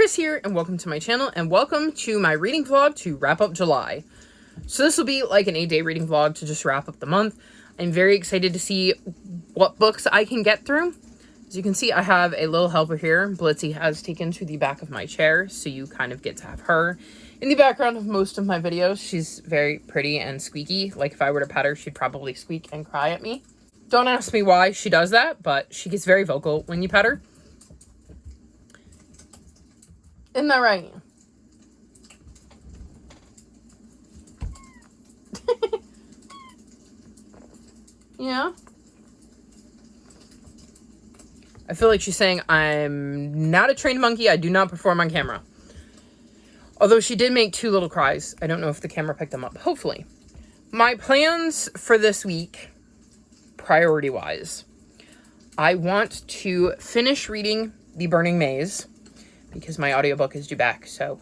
Chris here, and welcome to my channel, and welcome to my reading vlog to wrap up July. So this will be like an 8-day reading vlog to just wrap up the month. I'm very excited to see what books I can get through. As you can see, I have a little helper here. Blitzy has taken to the back of my chair, so you kind of get to have her in the background of most of my videos. She's very pretty and squeaky. Like if I were to pet her, she'd probably squeak and cry at me. Don't ask me why she does that, but she gets very vocal when you pet her. Isn't that right? Yeah. I feel like she's saying, I'm not a trained monkey. I do not perform on camera. Although she did make 2 little cries. I don't know if the camera picked them up. Hopefully. My plans for this week, priority-wise, I want to finish reading The Burning Maze, because my audiobook is due back, so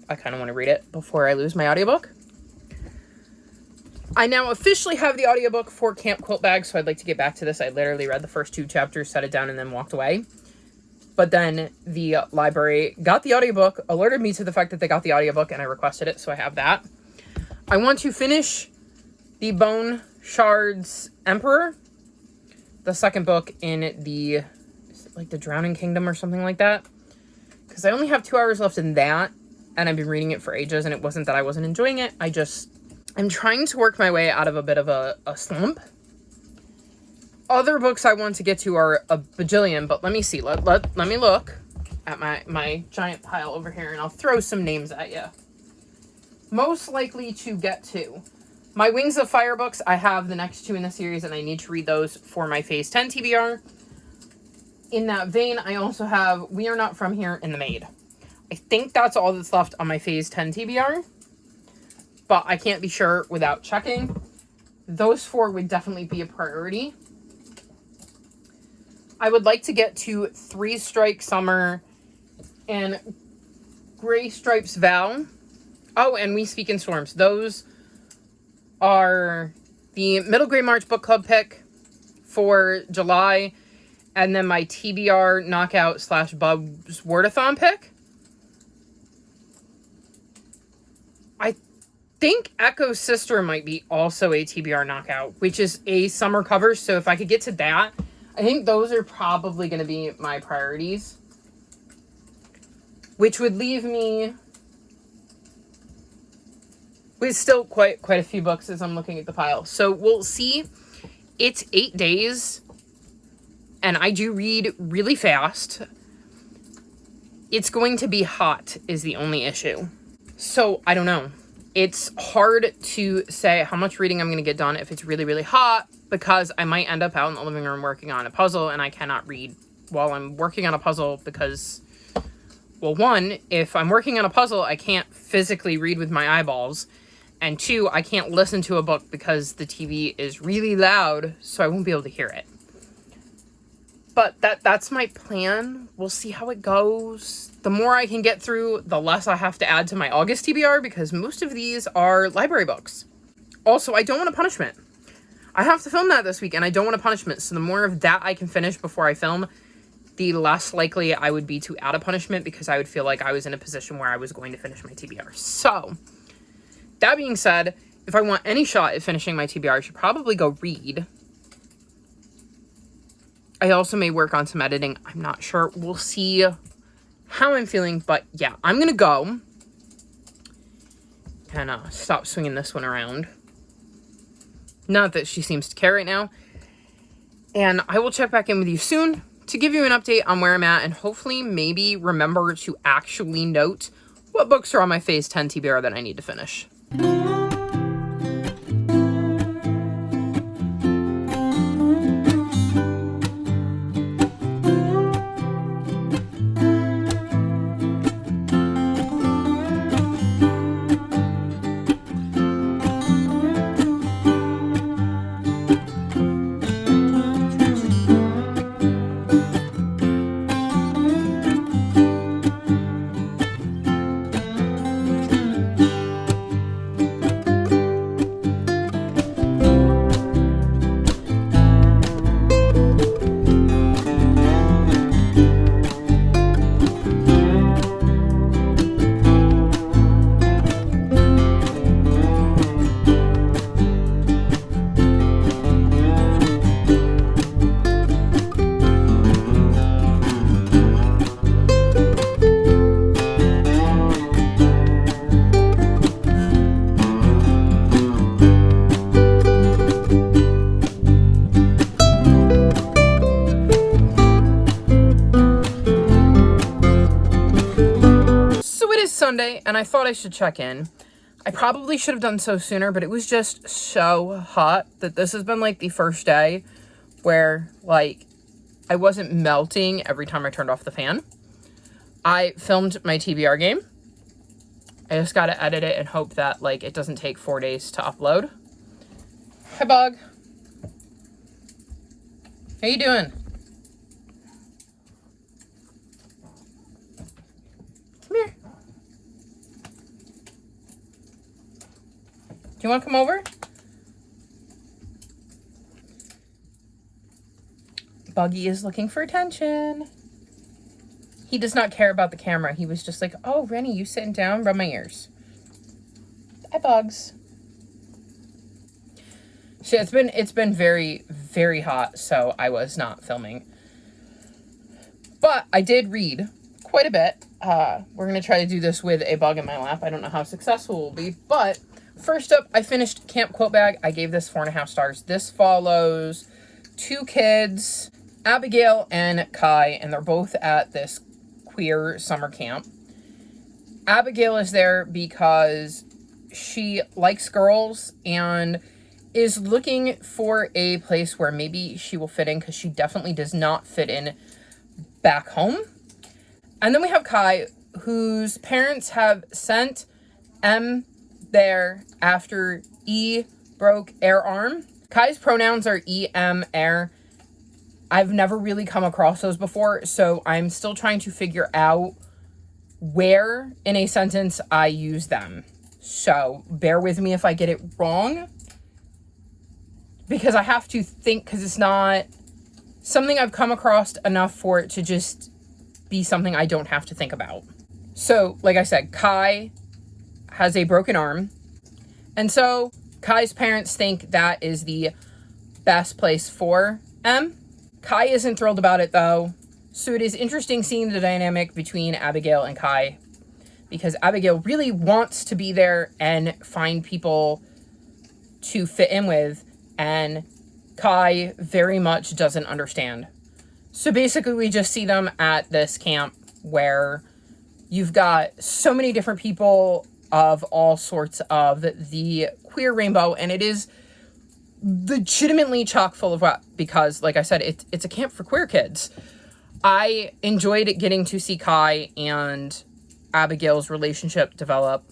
I kind of want to read it before I lose my audiobook. I now officially have the audiobook for Camp Quilt Bag, so I'd like to get back to this. I literally read the first 2 chapters, set it down, and then walked away. But then the library got the audiobook, alerted me to the fact that they got the audiobook, and I requested it, so I have that. I want to finish the Bone Shards Emperor, the second book in the, is it like the Drowning Kingdom or something like that? Because I only have 2 hours left in that, and I've been reading it for ages, and it wasn't that I wasn't enjoying it. I'm trying to work my way out of a bit of a slump. Other books I want to get to are a bajillion, but let me see. Let me look at my giant pile over here, and I'll throw some names at you. Most likely to get to. My Wings of Fire books, I have the next 2 in the series, and I need to read those for my Phase 10 TBR. In that vein, I also have We Are Not From Here and The Maid. I think that's all that's left on my Phase 10 TBR, but I can't be sure without checking. Those 4 would definitely be a priority. I would like to get to 3 Strike Summer and Gray Stripes Vow. Oh, and We Speak in Storms. Those are the Middle Grey March Book Club pick for July. And then my TBR knockout / Bub's Wordathon pick. I think Echo's Sister might be also a TBR knockout, which is a summer cover. So if I could get to that, I think those are probably going to be my priorities. Which would leave me with still quite a few books as I'm looking at the pile. So we'll see. It's 8 days. And I do read really fast. It's going to be hot is the only issue. So, I don't know. It's hard to say how much reading I'm going to get done if it's really, really hot, because I might end up out in the living room working on a puzzle, and I cannot read while I'm working on a puzzle because, well, 1, if I'm working on a puzzle, I can't physically read with my eyeballs, and 2, I can't listen to a book because the TV is really loud, so I won't be able to hear it. But that's my plan. We'll see how it goes. The more I can get through, the less I have to add to my August TBR, because most of these are library books. Also, I don't want a punishment. I have to film that this week, and I don't want a punishment. So the more of that I can finish before I film, the less likely I would be to add a punishment, because I would feel like I was in a position where I was going to finish my TBR. So, that being said, if I want any shot at finishing my TBR, I should probably go read. I also may work on some editing. I'm not sure. We'll see how I'm feeling. But yeah, I'm going to go and stop swinging this one around. Not that she seems to care right now. And I will check back in with you soon to give you an update on where I'm at. And hopefully maybe remember to actually note what books are on my Phase 10 TBR that I need to finish. Sunday, and I thought I should check in. I probably should have done so sooner, but it was just so hot that this has been, like, the first day where, like, I wasn't melting every time I turned off the fan. I filmed my TBR game. I just gotta edit it and hope that, like, it doesn't take 4 days to upload. Hi, Bug. How you doing? Come here. Do you want to come over? Buggy is looking for attention. He does not care about the camera. He was just like, oh, Rennie, you sitting down? Rub my ears. Hi, Bugs. So it's been very, very hot, so I was not filming. But I did read quite a bit. We're going to try to do this with a bug in my lap. I don't know how successful it will be, but first up, I finished Camp Quilt Bag. I gave this 4.5 stars. This follows 2 kids, Abigail and Kai, and they're both at this queer summer camp. Abigail is there because she likes girls and is looking for a place where maybe she will fit in, because she definitely does not fit in back home. And then we have Kai, whose parents have sent M there after E broke air arm. Kai's pronouns are E, M, air. I've never really come across those before, so I'm still trying to figure out where in a sentence I use them. So bear with me if I get it wrong, because I have to think, because it's not something I've come across enough for it to just be something I don't have to think about. So, like I said, Kai has a broken arm, and so Kai's parents think that is the best place for M. Kai isn't thrilled about it, though, so it is interesting seeing the dynamic between Abigail and Kai, because Abigail really wants to be there and find people to fit in with, and Kai very much doesn't understand. So basically we just see them at this camp where you've got so many different people of all sorts of the queer rainbow, and it is legitimately chock full of what, because like I said, it's a camp for queer kids. I enjoyed getting to see Kai and Abigail's relationship develop.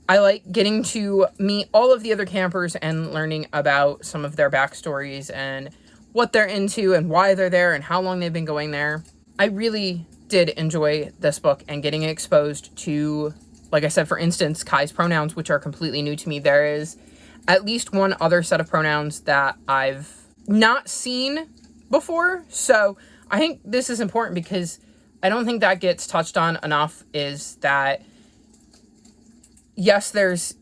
I like getting to meet all of the other campers and learning about some of their backstories and what they're into and why they're there and how long they've been going there. I really did enjoy this book and getting exposed to, like I said, for instance, Kai's pronouns, which are completely new to me. There is at least one other set of pronouns that I've not seen before. So I think this is important because I don't think that gets touched on enough, is that yes, there's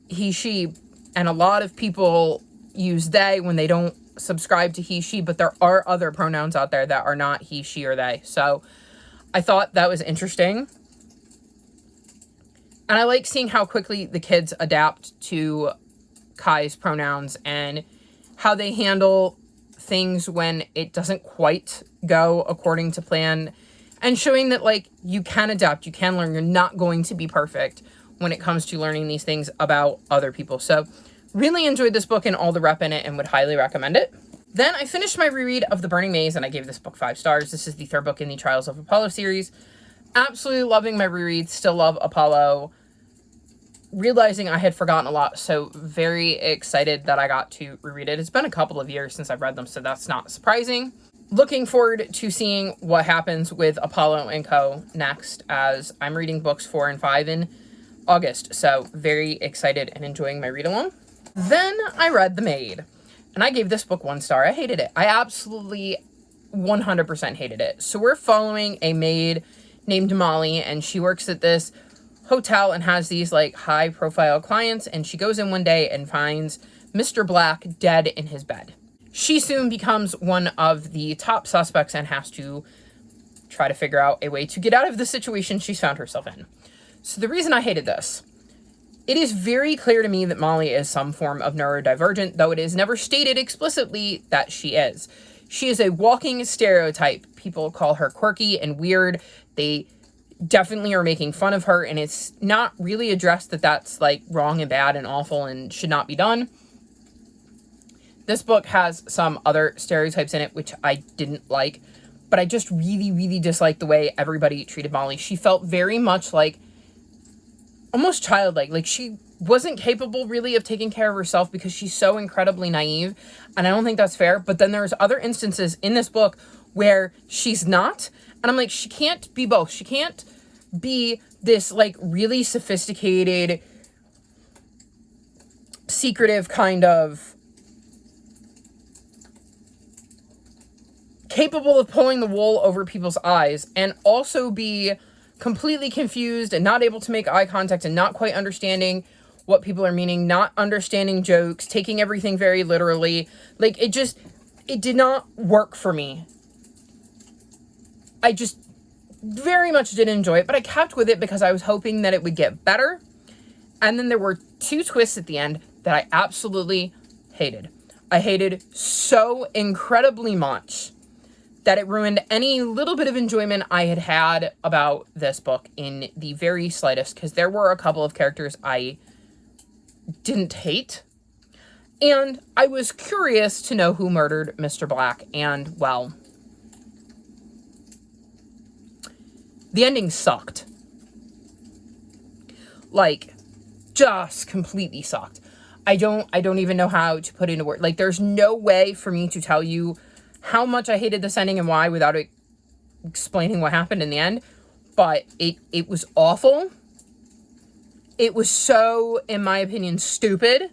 he, she, and a lot of people use they when they don't subscribe to he, she, but there are other pronouns out there that are not he, she, or they. So I thought that was interesting. And I like seeing how quickly the kids adapt to Kai's pronouns and how they handle things when it doesn't quite go according to plan, and showing that, like, you can adapt, you can learn, you're not going to be perfect when it comes to learning these things about other people. So really enjoyed this book and all the rep in it, and would highly recommend it. Then I finished my reread of The Burning Maze, and I gave this book 5 stars. This is the 3rd book in the Trials of Apollo series. Absolutely loving my reread. Still love Apollo. Realizing I had forgotten a lot, so very excited that I got to reread it. It's been a couple of years since I've read them, so that's not surprising. Looking forward to seeing what happens with Apollo and Co. next, as I'm reading books 4 and 5 in August, so very excited and enjoying my read-along. Then I read The Maid, and I gave this book 1 star. I hated it. I absolutely 100% hated it. So we're following a maid named Molly, and she works at this hotel and has these, like, high-profile clients, and she goes in one day and finds Mr. Black dead in his bed. She soon becomes one of the top suspects and has to try to figure out a way to get out of the situation she's found herself in. So the reason I hated this, it is very clear to me that Molly is some form of neurodivergent, though it is never stated explicitly that she is. She is a walking stereotype. People call her quirky and weird. definitely are making fun of her, and it's not really addressed that that's like wrong and bad and awful and should not be done. This book has some other stereotypes in it, which I didn't like, but I just really, really disliked the way everybody treated Molly. She felt very much like almost childlike. Like she wasn't capable really of taking care of herself because she's so incredibly naive. And I don't think that's fair. But then there's other instances in this book where she's not. And I'm like, she can't be both. She can't be this like really sophisticated, secretive kind of capable of pulling the wool over people's eyes and also be completely confused and not able to make eye contact and not quite understanding what people are meaning, not understanding jokes, taking everything very literally. Like, it did not work for me. I just very much didn't enjoy it, but I kept with it because I was hoping that it would get better. And then there were 2 twists at the end that I absolutely hated. I hated so incredibly much that it ruined any little bit of enjoyment I had had about this book in the very slightest, because there were a couple of characters I didn't hate. And I was curious to know who murdered Mr. Black, and, well, the ending sucked. Like, just completely sucked. I don't even know how to put it into words. Like, there's no way for me to tell you how much I hated this ending and why without explaining what happened in the end. But it was awful. It was so, in my opinion, stupid.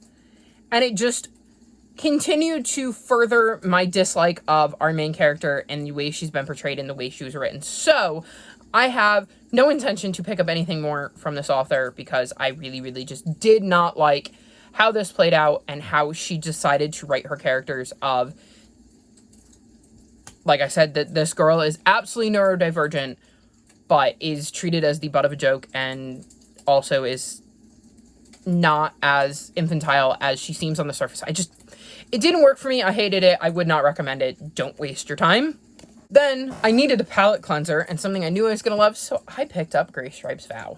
And it just continued to further my dislike of our main character and the way she's been portrayed and the way she was written. So I have no intention to pick up anything more from this author because I really, really just did not like how this played out and how she decided to write her characters of, like I said, that this girl is absolutely neurodivergent, but is treated as the butt of a joke and also is not as infantile as she seems on the surface. It didn't work for me. I hated it. I would not recommend it. Don't waste your time. Then I needed a palate cleanser and something I knew I was going to love, so I picked up Gray Stripes Vow.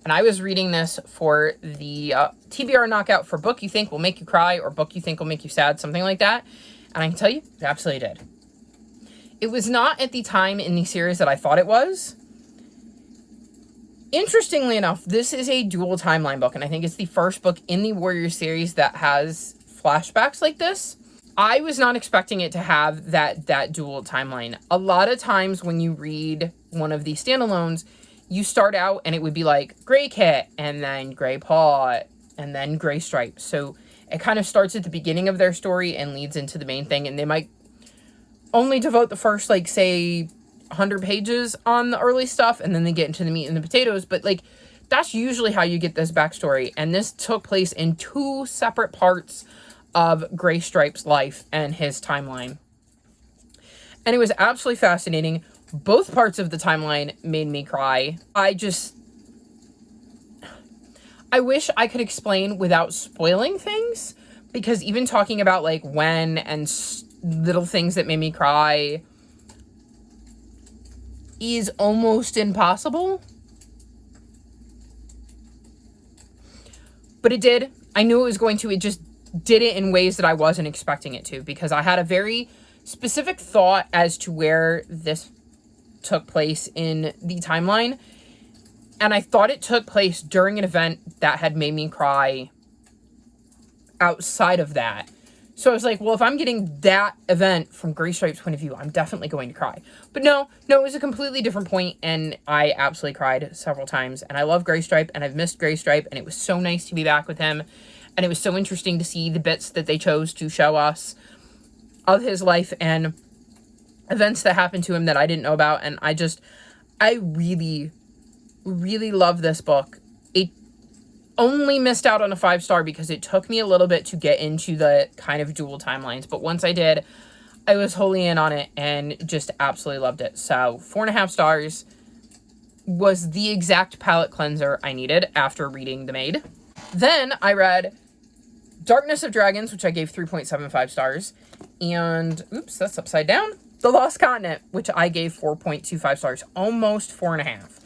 And I was reading this for the TBR knockout for book you think will make you cry or book you think will make you sad, something like that. And I can tell you, it absolutely did. It was not at the time in the series that I thought it was. Interestingly enough, this is a dual timeline book, and I think it's the first book in the Warrior series that has flashbacks like this. I was not expecting it to have that dual timeline. A lot of times when you read one of these standalones, you start out and it would be like Gray Kit, and then Gray Paw, and then Gray Stripe. So it kind of starts at the beginning of their story and leads into the main thing, and they might only devote the first, like, say, 100 pages on the early stuff, and then they get into the meat and the potatoes, but, like, that's usually how you get this backstory, and this took place in 2 separate parts of Gray Stripe's life and his timeline. And it was absolutely fascinating. Both parts of the timeline made me cry. I wish I could explain without spoiling things, because even talking about, like, when and little things that made me cry is almost impossible. But it did. I knew it was going to. It just did it in ways that I wasn't expecting it to, because I had a very specific thought as to where this took place in the timeline. And I thought it took place during an event that had made me cry outside of that. So I was like, well, if I'm getting that event from Gray Stripe's point of view, I'm definitely going to cry. But no, it was a completely different point, and I absolutely cried several times. And I love Gray Stripe, and I've missed Gray Stripe, and it was so nice to be back with him. And it was so interesting to see the bits that they chose to show us of his life and events that happened to him that I didn't know about. And I really, really love this book. It only missed out on a 5-star because it took me a little bit to get into the kind of dual timelines. But once I did, I was wholly in on it and just absolutely loved it. So 4.5 stars was the exact palate cleanser I needed after reading The Maid. Then I read Darkness of Dragons, which I gave 3.75 stars. And, oops, that's upside down. The Lost Continent, which I gave 4.25 stars, almost 4.5.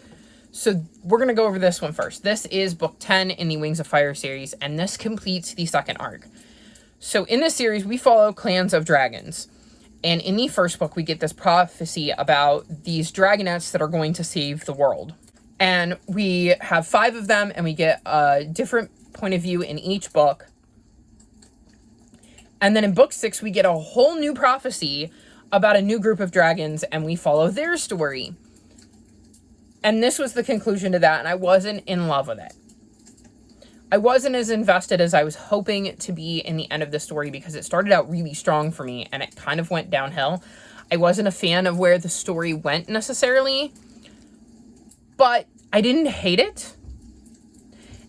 So we're going to go over this one first. This is book 10 in the Wings of Fire series, and this completes the second arc. So in this series, we follow clans of dragons. And in the first book, we get this prophecy about these dragonets that are going to save the world. And we have 5 of them, and we get a different point of view in each book. And then in book 6, we get a whole new prophecy about a new group of dragons, and we follow their story. And this was the conclusion to that, and I wasn't in love with it. I wasn't as invested as I was hoping to be in the end of the story, because it started out really strong for me, and it kind of went downhill. I wasn't a fan of where the story went necessarily, but I didn't hate it.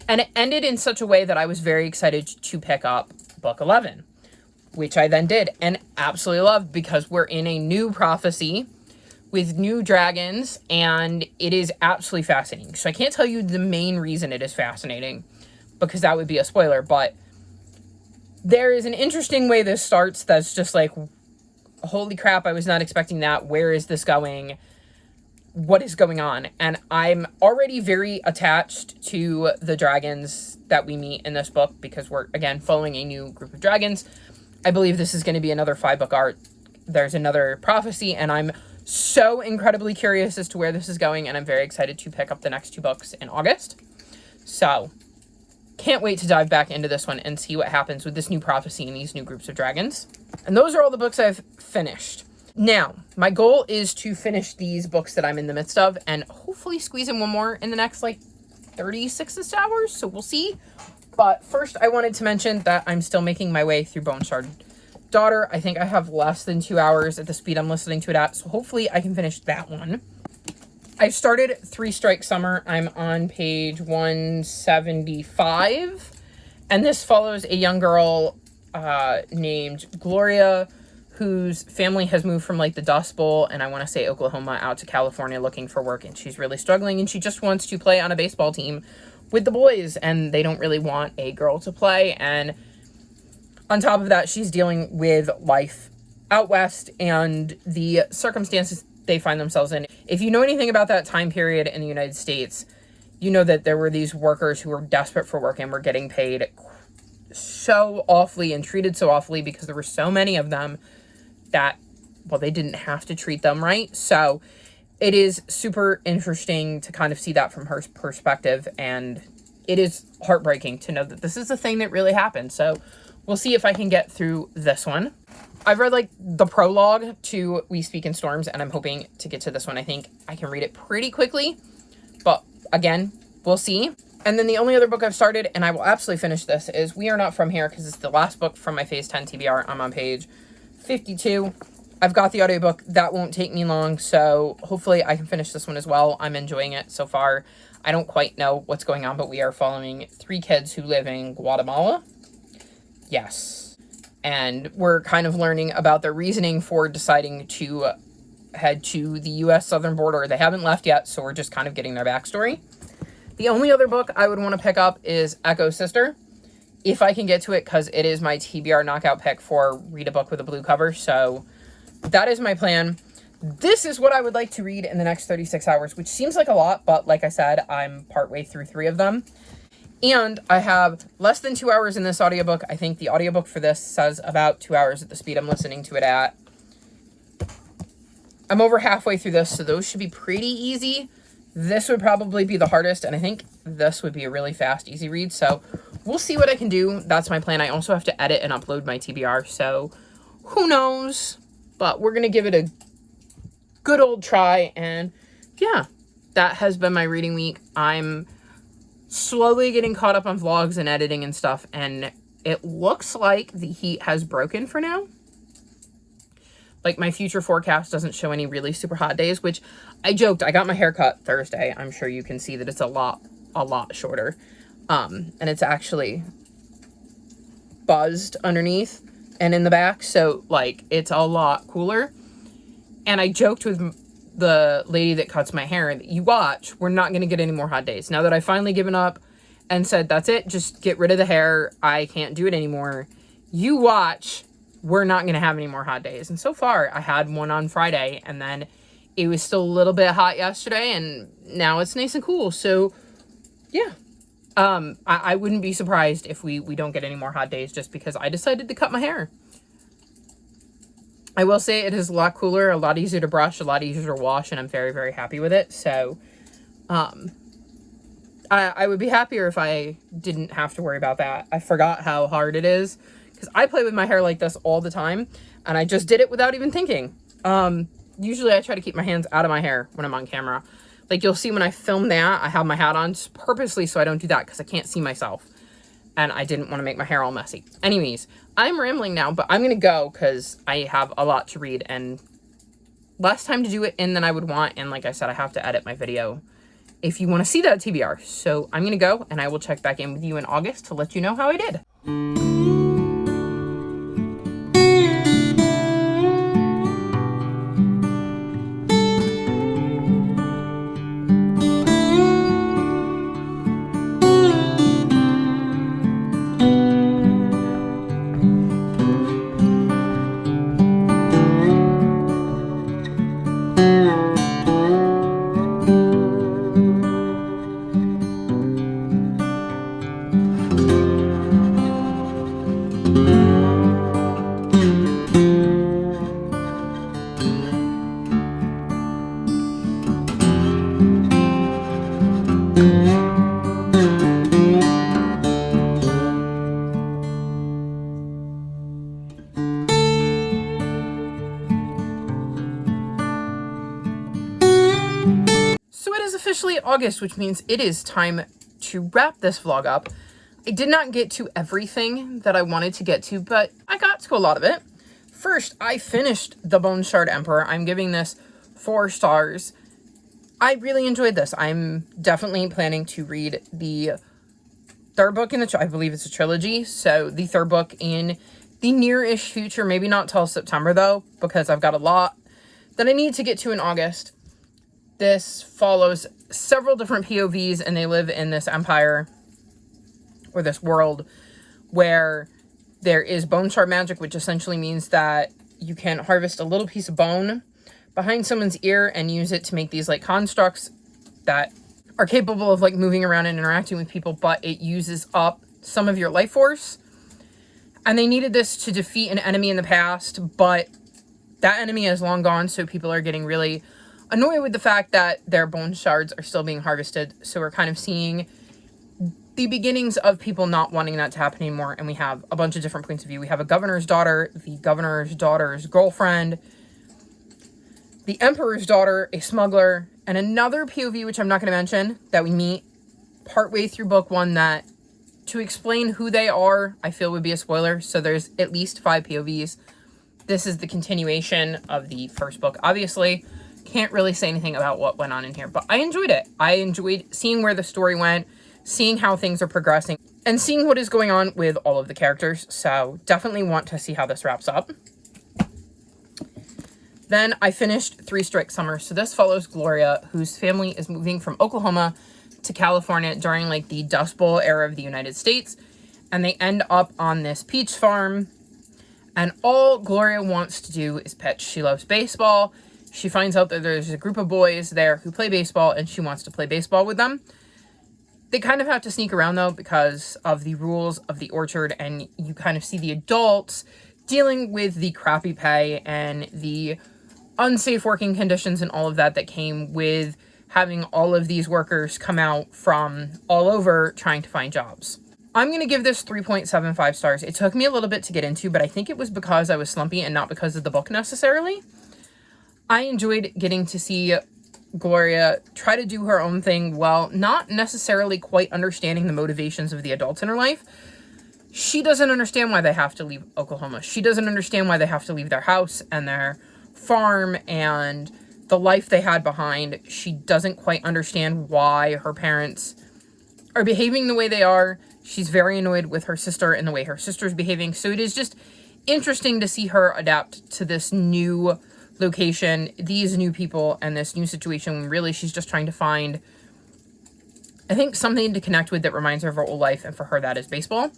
And it ended in such a way that I was very excited to pick up book 11, which I then did and absolutely loved, because we're in a new prophecy with new dragons, and it is absolutely fascinating. So I can't tell you the main reason it is fascinating, because that would be a spoiler, but there is an interesting way this starts that's just like, holy crap, I was not expecting that. Where is this going? What is going on? And I'm already very attached to the dragons that we meet in this book, because we're, again, following a new group of dragons. I believe this is going to be another 5-book arc. There's another prophecy, and I'm so incredibly curious as to where this is going, and I'm very excited to pick up the next 2 books in August. So, can't wait to dive back into this one and see what happens with this new prophecy and these new groups of dragons. And those are all the books I've finished. Now, my goal is to finish these books that I'm in the midst of, and hopefully squeeze in one more in the next, 36 hours, so we'll see. But first, I wanted to mention that I'm still making my way through Bone Shard Daughter. I think I have less than 2 hours at the speed I'm listening to it at, so hopefully I can finish that one. I've started 3 Strike Summer. I'm on page 175, and this follows a young girl named Gloria, whose family has moved from, the Dust Bowl, and I want to say Oklahoma, out to California looking for work, and she's really struggling, and she just wants to play on a baseball team with the boys, and they don't really want a girl to play. And on top of that, she's dealing with life out west and the circumstances they find themselves in. If you know anything about that time period in the United States, you know that there were these workers who were desperate for work and were getting paid so awfully and treated so awfully, because there were so many of them that, well, they didn't have to treat them right. So it is super interesting to kind of see that from her perspective, and it is heartbreaking to know that this is a thing that really happened. So we'll see if I can get through this one. I've read, the prologue to We Speak in Storms, and I'm hoping to get to this one. I think I can read it pretty quickly, but again, we'll see. And then the only other book I've started, and I will absolutely finish this, is We Are Not From Here, because it's the last book from my Phase 10 TBR. I'm on page 52. I've got the audiobook. That won't take me long, so hopefully I can finish this one as well. I'm enjoying it so far. I don't quite know what's going on, but we are following 3 kids who live in Guatemala. Yes. And we're kind of learning about their reasoning for deciding to head to the U.S. southern border. They haven't left yet, so we're just kind of getting their backstory. The only other book I would want to pick up is Echo Sister, if I can get to it, because it is my TBR knockout pick for read a book with a blue cover, so that is my plan. This is what I would like to read in the next 36 hours, which seems like a lot, but like I said, I'm partway through 3 of them. And I have less than 2 hours in this audiobook. I think the audiobook for this says about 2 hours at the speed I'm listening to it at. I'm over halfway through this, so those should be pretty easy. This would probably be the hardest, and I think this would be a really fast, easy read. So we'll see what I can do. That's my plan. I also have to edit and upload my TBR, so who knows? But we're going to give it a good old try. And yeah, that has been my reading week. I'm slowly getting caught up on vlogs and editing and stuff, and it looks like the heat has broken for now. My future forecast doesn't show any really super hot days, which I joked. I got my hair cut Thursday. I'm sure you can see that it's a lot shorter. And it's actually buzzed underneath and in the back, so it's a lot cooler. And I joked with the lady that cuts my hair that, you watch, we're not going to get any more hot days. Now that I've finally given up and said, that's it, just get rid of the hair, I can't do it anymore, you watch, we're not going to have any more hot days. And so far, I had one on Friday, and then It was still a little bit hot yesterday, and now it's nice and cool. So, yeah. I wouldn't be surprised if we don't get any more hot days just because I decided to cut my hair. I will say it is a lot cooler, a lot easier to brush, a lot easier to wash, and I'm very, very happy with it. So, I would be happier if I didn't have to worry about that. I forgot how hard it is because I play with my hair like this all the time, and I just did it without even thinking. Usually I try to keep my hands out of my hair when I'm on camera. Like you'll see when I film that, I have my hat on purposely so I don't do that because I can't see myself. And I didn't want to make my hair all messy. Anyways, I'm rambling now, but I'm going to go because I have a lot to read and less time to do it in than I would want. And like I said, I have to edit my video if you want to see that TBR. So I'm going to go and I will check back in with you in August to let you know how I did. So it is officially August, which means it is time to wrap this vlog up. I did not get to everything that I wanted to get to, but I got to a lot of it. First, I finished The Bone Shard Emperor. I'm giving this 4 stars. I really enjoyed this. I'm definitely planning to read the third book in the, I believe it's a trilogy. So the third book in the near-ish future, maybe not till September though, because I've got a lot that I need to get to in August. This follows several different POVs and they live in this empire or this world where there is bone shard magic, which essentially means that you can harvest a little piece of bone behind someone's ear and use it to make these like constructs that are capable of like moving around and interacting with people, but it uses up some of your life force. And they needed this to defeat an enemy in the past, but that enemy is long gone, so people are getting really annoyed with the fact that their bone shards are still being harvested. So we're kind of seeing the beginnings of people not wanting that to happen anymore. And we have a bunch of different points of view. We have a governor's daughter, the governor's daughter's girlfriend, the emperor's daughter, a smuggler, and another POV, which I'm not going to mention, that we meet partway through book 1 that to explain who they are, I feel would be a spoiler. So there's at least 5 POVs. This is the continuation of the first book, obviously. Can't really say anything about what went on in here, but I enjoyed it. I enjoyed seeing where the story went, seeing how things are progressing, and seeing what is going on with all of the characters. So definitely want to see how this wraps up. Then I finished 3 Strike Summers. So this follows Gloria, whose family is moving from Oklahoma to California during like the Dust Bowl era of the United States. And they end up on this peach farm. And all Gloria wants to do is pitch. She loves baseball. She finds out that there's a group of boys there who play baseball and she wants to play baseball with them. They kind of have to sneak around though because of the rules of the orchard, and you kind of see the adults dealing with the crappy pay and the unsafe working conditions and all of that that came with having all of these workers come out from all over trying to find jobs. I'm going to give this 3.75 stars. It took me a little bit to get into, but I think it was because I was slumpy and not because of the book necessarily. I enjoyed getting to see Gloria try to do her own thing while not necessarily quite understanding the motivations of the adults in her life. She doesn't understand why they have to leave Oklahoma. She doesn't understand why they have to leave their house and their farm and the life they had behind. She doesn't quite understand why her parents are behaving the way they are. She's very annoyed with her sister and the way her sister's behaving. So it is just interesting to see her adapt to this new location, these new people, and this new situation when really she's just trying to find, I think, something to connect with that reminds her of her old life, and for her that is baseball.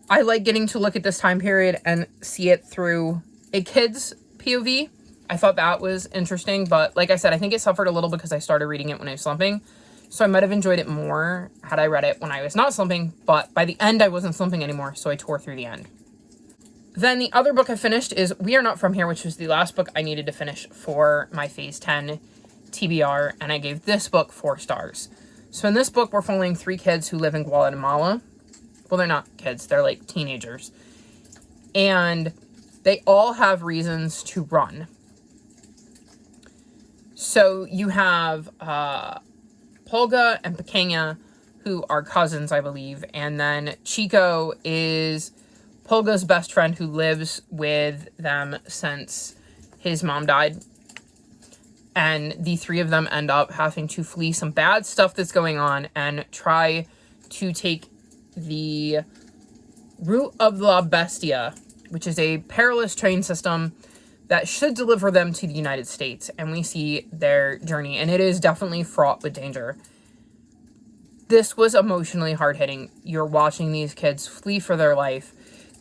I like getting to look at this time period and see it through a kid's POV. I thought that was interesting, but like I said, I think it suffered a little because I started reading it when I was slumping. So I might have enjoyed it more had I read it when I was not slumping, but by the end I wasn't slumping anymore, so I tore through the end. Then the other book I finished is We Are Not From Here, which was the last book I needed to finish for my Phase 10 TBR, and I gave this book 4 stars. So in this book, we're following 3 kids who live in Guatemala. Well, they're not kids, they're like teenagers. And they all have reasons to run. So you have Polga and Pequeña, who are cousins, I believe. And then Chico is Polga's best friend who lives with them since his mom died. And the 3 of them end up having to flee some bad stuff that's going on and try to take the route of La Bestia, which is a perilous train system that should deliver them to the United States. And we see their journey, and it is definitely fraught with danger. This was emotionally hard-hitting. You're watching these kids flee for their life.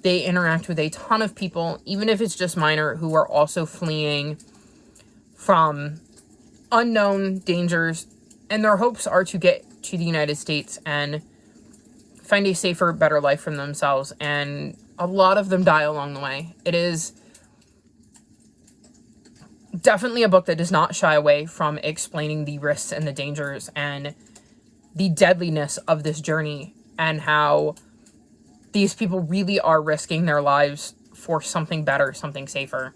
They interact with a ton of people, even if it's just minor, who are also fleeing from unknown dangers. And their hopes are to get to the United States and find a safer, better life for themselves. And a lot of them die along the way. It is definitely a book that does not shy away from explaining the risks and the dangers and the deadliness of this journey, and how these people really are risking their lives for something better, something safer.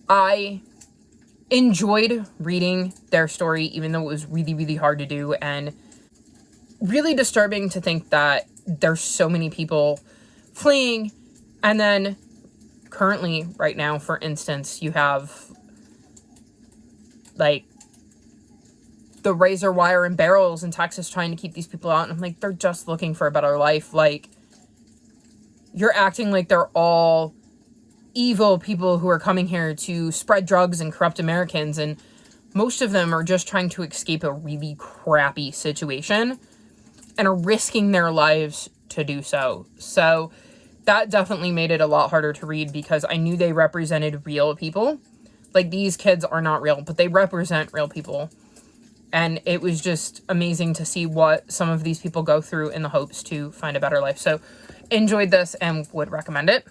I enjoyed reading their story, even though it was really, really hard to do, and really disturbing to think that there's so many people fleeing. And then currently, right now, for instance, you have like the razor wire and barrels in Texas trying to keep these people out. And I'm like, they're just looking for a better life. Like, you're acting like they're all evil people who are coming here to spread drugs and corrupt Americans. And most of them are just trying to escape a really crappy situation and are risking their lives to do so. So that definitely made it a lot harder to read, because I knew they represented real people. Like, these kids are not real, but they represent real people. And it was just amazing to see what some of these people go through in the hopes to find a better life. So enjoyed this and would recommend it.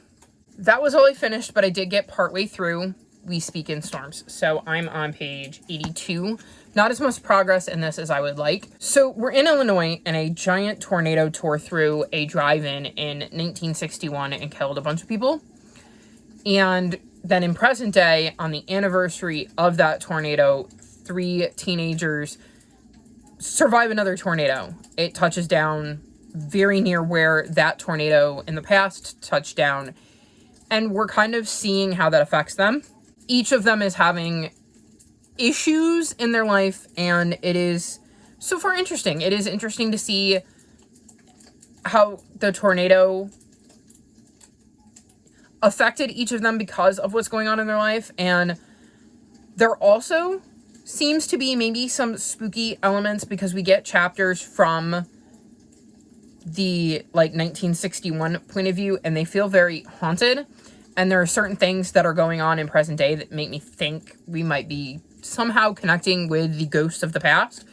That was all I finished, but I did get partway through We Speak in Storms. So I'm on page 82. Not as much progress in this as I would like. So we're in Illinois, and a giant tornado tore through a drive-in in 1961 and killed a bunch of people. And then in present day, on the anniversary of that tornado, 3 teenagers survive another tornado. It touches down very near where that tornado in the past touched down, and we're kind of seeing how that affects them. Each of them is having issues in their life, and it is so far interesting. It is interesting to see how the tornado affected each of them because of what's going on in their life. And there also seems to be maybe some spooky elements, because we get chapters from the like 1961 point of view, and they feel very haunted. And there are certain things that are going on in present day that make me think we might be somehow connecting with the ghosts of the past.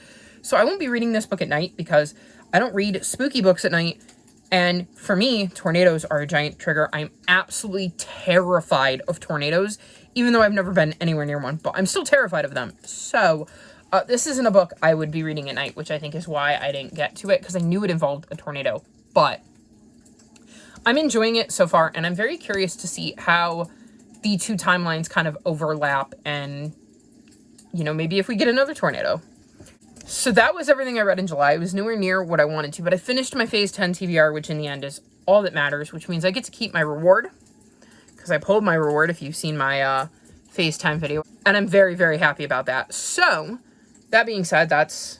So I won't be reading this book at night, because I don't read spooky books at night. And for me, tornadoes are a giant trigger. I'm absolutely terrified of tornadoes, even though I've never been anywhere near one, but I'm still terrified of them. So this isn't a book I would be reading at night, which I think is why I didn't get to it, because I knew it involved a tornado. But I'm enjoying it so far, and I'm very curious to see how the 2 timelines kind of overlap, and, you know, maybe if we get another tornado. So that was everything I read in July. It was nowhere near what I wanted to, but I finished my Phase 10 TBR, which in the end is all that matters, which means I get to keep my reward, because I pulled my reward if you've seen my Phase 10 video, and I'm very, very happy about that. So, that being said, that's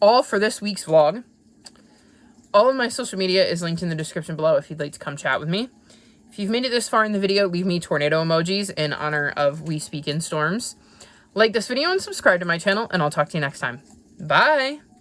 all for this week's vlog. All of my social media is linked in the description below if you'd like to come chat with me. If you've made it this far in the video, leave me tornado emojis in honor of We Speak in Storms. Like this video and subscribe to my channel, and I'll talk to you next time. Bye!